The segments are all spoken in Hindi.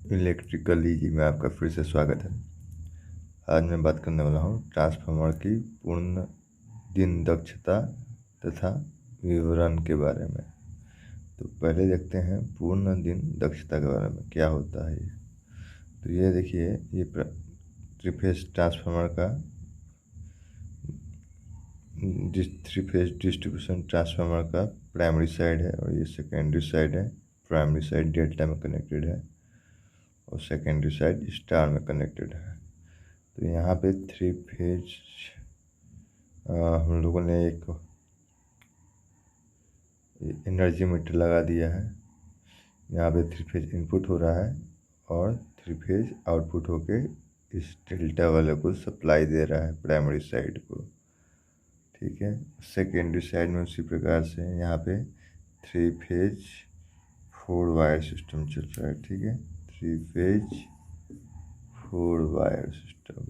इलेक्ट्रिकल ईजी में आपका फिर से स्वागत है। आज मैं बात करने वाला हूँ ट्रांसफार्मर की पूर्ण दिन दक्षता तथा विवरण के बारे में। तो पहले देखते हैं पूर्ण दिन दक्षता के बारे में क्या होता है। तो ये देखिए, ये थ्री फेज ट्रांसफार्मर का थ्री फेज डिस्ट्रीब्यूशन ट्रांसफार्मर का प्राइमरी साइड है और ये सेकेंडरी साइड है। प्राइमरी साइड डेल्टा में कनेक्टेड है और सेकेंडरी साइड स्टार में कनेक्टेड है। तो यहाँ पे थ्री फेज हम लोगों ने एक एनर्जी मीटर लगा दिया है। यहाँ पे थ्री फेज इनपुट हो रहा है और थ्री फेज आउटपुट होके इस डेल्टा वाले को सप्लाई दे रहा है प्राइमरी साइड को। ठीक है, सेकेंडरी साइड में उसी प्रकार से यहाँ पे थ्री फेज 4 वायर सिस्टम चल रहा है। ठीक है, थ्री फेज 4 वायर सिस्टम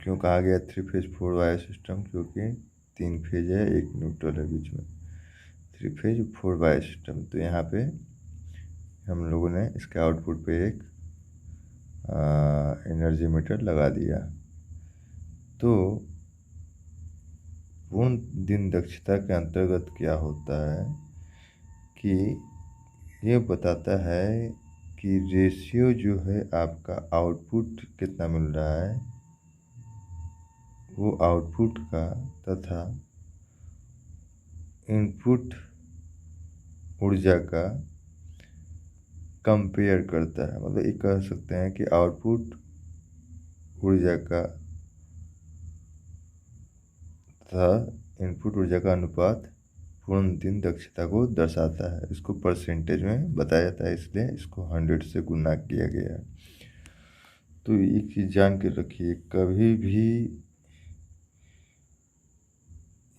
क्यों कहा गया थ्री फेज 4 वायर सिस्टम? क्योंकि 3 फेज है, एक न्यूट्रल है बीच में। Three phase 4 wire system. तो यहाँ पे हम लोगों ने इसके आउटपुट पे एक एनर्जी मीटर लगा दिया। तो पूर्ण दिन दक्षता के अंतर्गत क्या होता है कि ये बताता है कि रेशियो जो है आपका आउटपुट कितना मिल रहा है, वो आउटपुट का तथा इनपुट ऊर्जा का कंपेयर करता है। मतलब ये कह सकते हैं कि आउटपुट ऊर्जा का तथा इनपुट ऊर्जा का अनुपात पूर्ण दिन दक्षता को दर्शाता है। इसको परसेंटेज में बताया जाता है, इसलिए इसको 100 से गुना किया गया है। तो एक चीज़ जान के रखिए, कभी भी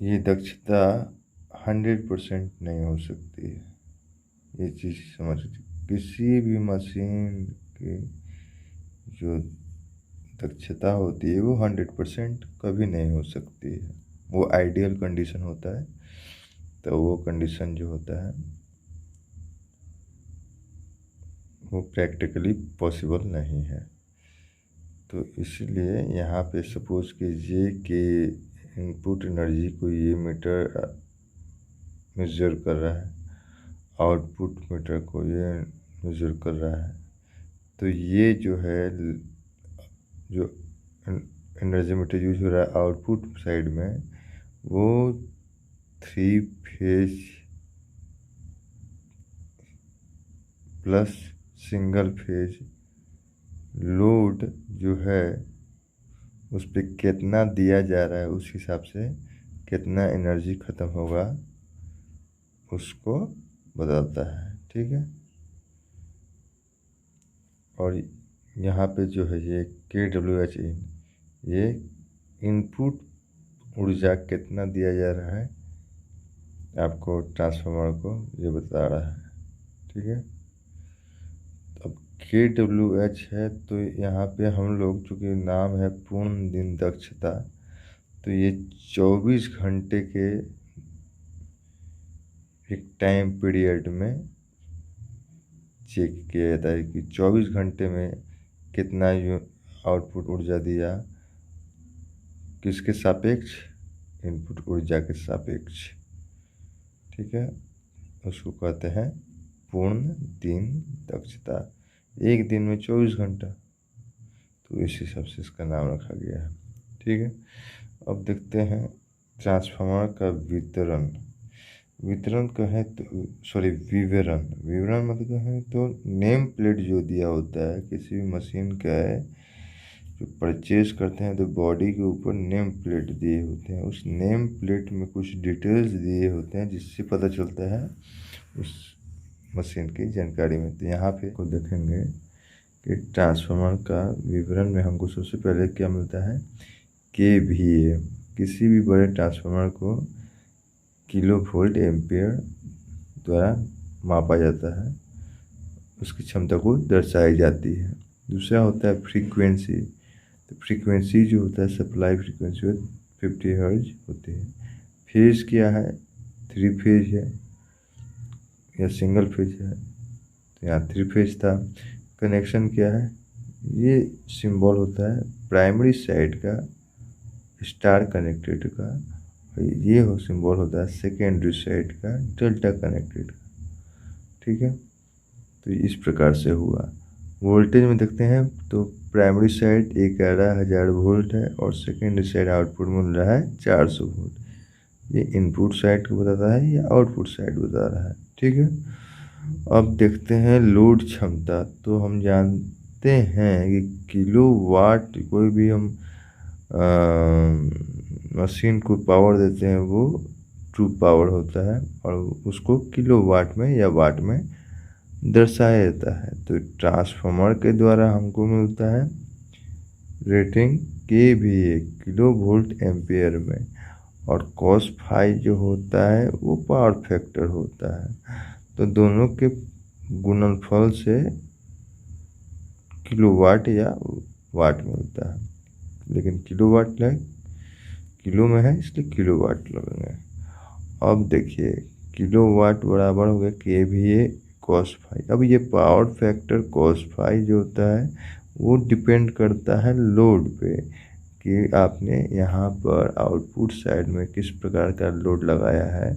ये दक्षता 100% नहीं हो सकती है। ये चीज़ समझ, किसी भी मशीन की जो दक्षता होती है वो 100% कभी नहीं हो सकती है। वो आइडियल कंडीशन होता है। तो वो कंडीशन जो होता है वो प्रैक्टिकली पॉसिबल नहीं है। तो इसलिए यहाँ पे सपोज कीजिए कि इनपुट एनर्जी को ये मीटर मेजर कर रहा है, आउटपुट मीटर को ये मेजर कर रहा है। तो ये जो है, जो एनर्जी मीटर यूज हो रहा है आउटपुट साइड में, वो three phase plus single phase load जो है उस पर कितना दिया जा रहा है, उस हिसाब से कितना एनर्जी ख़त्म होगा उसको बताता है। ठीक है, और यहाँ पे जो है ये kWh इन, ये इनपुट ऊर्जा कितना दिया जा रहा है आपको ट्रांसफार्मर को, ये बता रहा है। ठीक है, अब kWh है तो यहाँ पे हम लोग, चूँकि नाम है पूर्ण दिन दक्षता, तो ये 24 घंटे के एक टाइम पीरियड में चेक किया जाता है कि 24 घंटे में कितना आउटपुट ऊर्जा दिया, किसके सापेक्ष? इनपुट ऊर्जा के सापेक्ष। ठीक है, उसको कहते हैं पूर्ण दिन दक्षता। एक दिन में 24 घंटा, तो इस हिसाब से इसका नाम रखा गया है। ठीक है, अब देखते हैं ट्रांसफार्मर का वितरण। वितरण कहें तो विवरण। विवरण मतलब कहें तो नेम प्लेट जो दिया होता है किसी भी मशीन का है, जो परचेज करते हैं तो बॉडी के ऊपर नेम प्लेट दिए होते हैं। उस नेम प्लेट में कुछ डिटेल्स दिए होते हैं जिससे पता चलता है उस मशीन की जानकारी में। तो यहाँ पे को देखेंगे कि ट्रांसफार्मर का विवरण में हमको सबसे पहले क्या मिलता है, KVA। किसी भी बड़े ट्रांसफार्मर को किलो वोल्ट एम्पियर द्वारा मापा जाता है, उसकी क्षमता को दर्शाई जाती है। दूसरा होता है फ्रीक्वेंसी। तो फ्रीक्वेंसी जो होता है, सप्लाई फ्रीक्वेंसी 50 हर्ट्ज होती है। फेज क्या है, 3 फेज है या सिंगल फेज है? तो यहाँ 3 फेज था। कनेक्शन क्या है, ये सिंबल होता है प्राइमरी साइड का स्टार कनेक्टेड का, ये हो सिंबल होता है सेकेंडरी साइड का डेल्टा कनेक्टेड का। ठीक है, तो इस प्रकार से हुआ। वोल्टेज में देखते हैं तो प्राइमरी साइड 11,000 वोल्ट है और सेकेंडरी साइड आउटपुट मिल रहा है 400 वोल्ट। ये इनपुट साइड को बताता है या आउटपुट साइड बता रहा है। ठीक है, अब देखते हैं लोड क्षमता। तो हम जानते हैं कि किलो वाट, कोई भी हम मशीन को पावर देते हैं वो ट्रू पावर होता है और उसको किलो वाट में या वाट में दर्शाया जाता है। तो ट्रांसफार्मर के द्वारा हमको मिलता है rating KVA kilo volt ampere में, और cos फाई जो होता है वो पावर फैक्टर होता है। तो दोनों के गुणनफल से किलोवाट या वाट मिलता है, लेकिन किलोवाट किलो में है इसलिए किलोवाट लगेंगे। अब देखिए किलोवाट बराबर हो गया KVA cos फाई। अब ये पावर फैक्टर cos फाई जो होता है वो डिपेंड करता है लोड पे, कि आपने यहाँ पर आउटपुट साइड में किस प्रकार का लोड लगाया है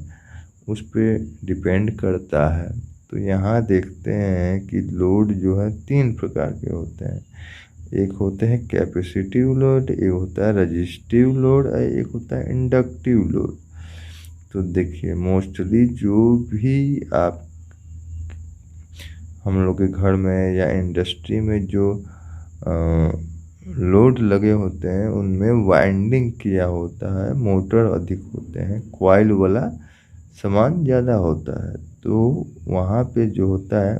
उस पर डिपेंड करता है। तो यहाँ देखते हैं कि लोड जो है 3 प्रकार के होते हैं। एक होते हैं कैपेसिटिव लोड, एक होता है रजिस्टिव लोड और एक होता है इंडक्टिव लोड। तो देखिए मोस्टली जो भी आप हम लोग के घर में या इंडस्ट्री में जो लोड लगे होते हैं उनमें वाइंडिंग किया होता है, मोटर अधिक होते हैं, कॉइल वाला सामान ज़्यादा होता है। तो वहाँ पे जो होता है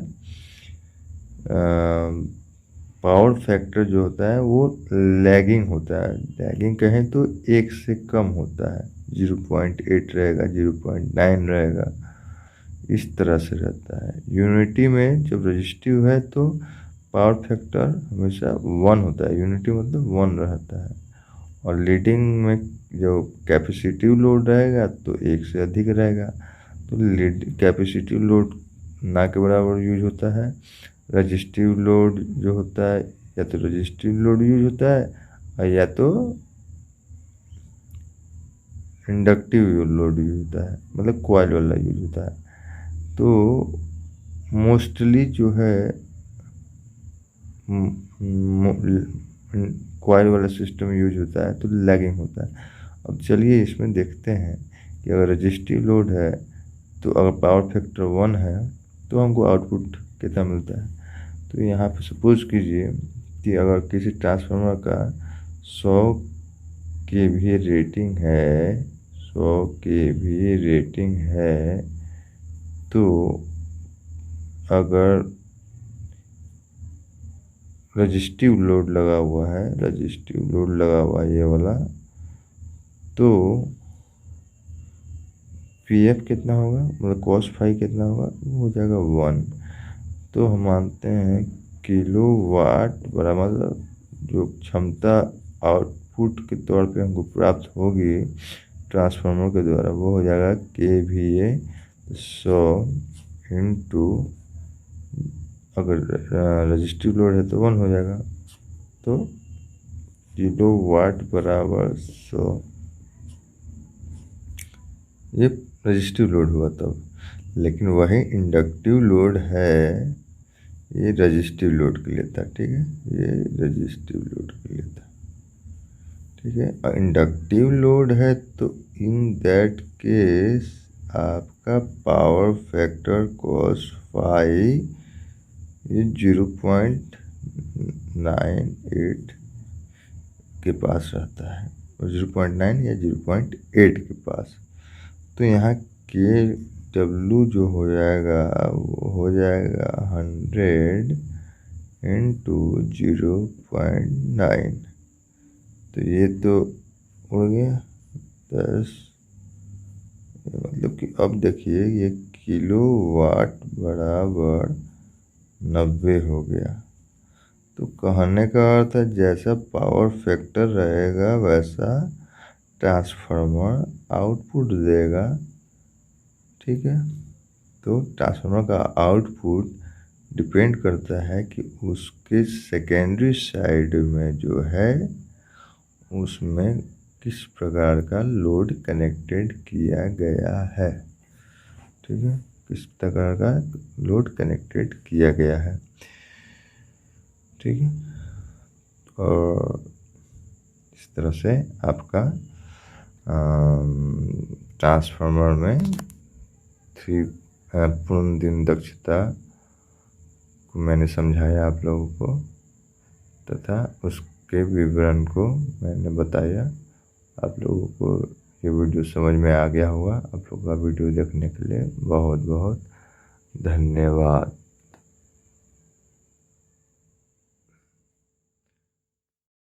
पावर फैक्टर जो होता है वो लैगिंग होता है। लैगिंग कहें तो 1 से कम होता है, 0.8 रहेगा, 0.9 रहेगा, इस तरह से रहता है। यूनिटी में जब रजिस्टिव है तो पावर फैक्टर हमेशा 1 होता है, यूनिटी मतलब 1 रहता है। और लीडिंग में जो कैपेसिटिव लोड रहेगा तो 1 से अधिक रहेगा। तो कैपेसिटिव लोड ना के बराबर यूज होता है। रजिस्टिव लोड जो होता है या तो रजिस्टिव लोड यूज होता है और या तो इंडक्टिव लोड यूज होता है, मतलब कॉइल वाला यूज होता है। तो मोस्टली जो है कॉइल वाला सिस्टम यूज होता है तो लैगिंग होता है। अब चलिए इसमें देखते हैं कि अगर रजिस्टिव लोड है तो अगर पावर फैक्टर 1 है तो हमको आउटपुट कितना मिलता है। तो यहाँ पे सपोज कीजिए कि अगर किसी ट्रांसफार्मर का 100 kVA रेटिंग है, 100 kVA रेटिंग है, तो अगर रजिस्टिव लोड लगा हुआ है, रजिस्टिव लोड लगा हुआ है ये वाला, तो PF कितना होगा, मतलब cos फाई कितना होगा, वो हो जाएगा 1। तो हम मानते हैं किलो वाट बराबर मतलब जो क्षमता आउटपुट के तौर पे हमको प्राप्त होगी ट्रांसफार्मर के द्वारा वो हो जाएगा KVA 100 इंटू, अगर रजिस्टिव लोड है तो 1 हो जाएगा, तो किलो वाट बराबर 100। ये रजिस्टिव लोड हुआ तब। लेकिन वही इंडक्टिव लोड है, ये रजिस्टिव लोड के लिए था। ठीक है, ये रजिस्टिव लोड के लिए था। ठीक है, और इंडक्टिव लोड है तो इन दैट केस आपका पावर फैक्टर cos फाई ये 0.98 के पास रहता है, 0.9 या 0.8 के पास। तो यहाँ KW जो हो जाएगा वो हो जाएगा 100 इंटू 0.9। तो ये तो उड़ गया 10, मतलब कि अब देखिए ये किलो वाट बराबर 90 हो गया। तो कहने का अर्थ है जैसा पावर फैक्टर रहेगा वैसा ट्रांसफार्मर आउटपुट देगा। ठीक है, तो ट्रांसफार्मर का आउटपुट डिपेंड करता है कि उसके सेकेंडरी साइड में जो है उसमें किस प्रकार का लोड कनेक्टेड किया गया है। ठीक है, किस प्रकार का लोड कनेक्टेड किया गया है। ठीक है, और इस तरह से आपका ट्रांसफार्मर में पूर्ण दिन दक्षता को मैंने समझाया आप लोगों को, तथा उसके विवरण को मैंने बताया। आप लोगों को ये वीडियो समझ में आ गया होगा। आप लोगों का वीडियो देखने के लिए बहुत बहुत धन्यवाद।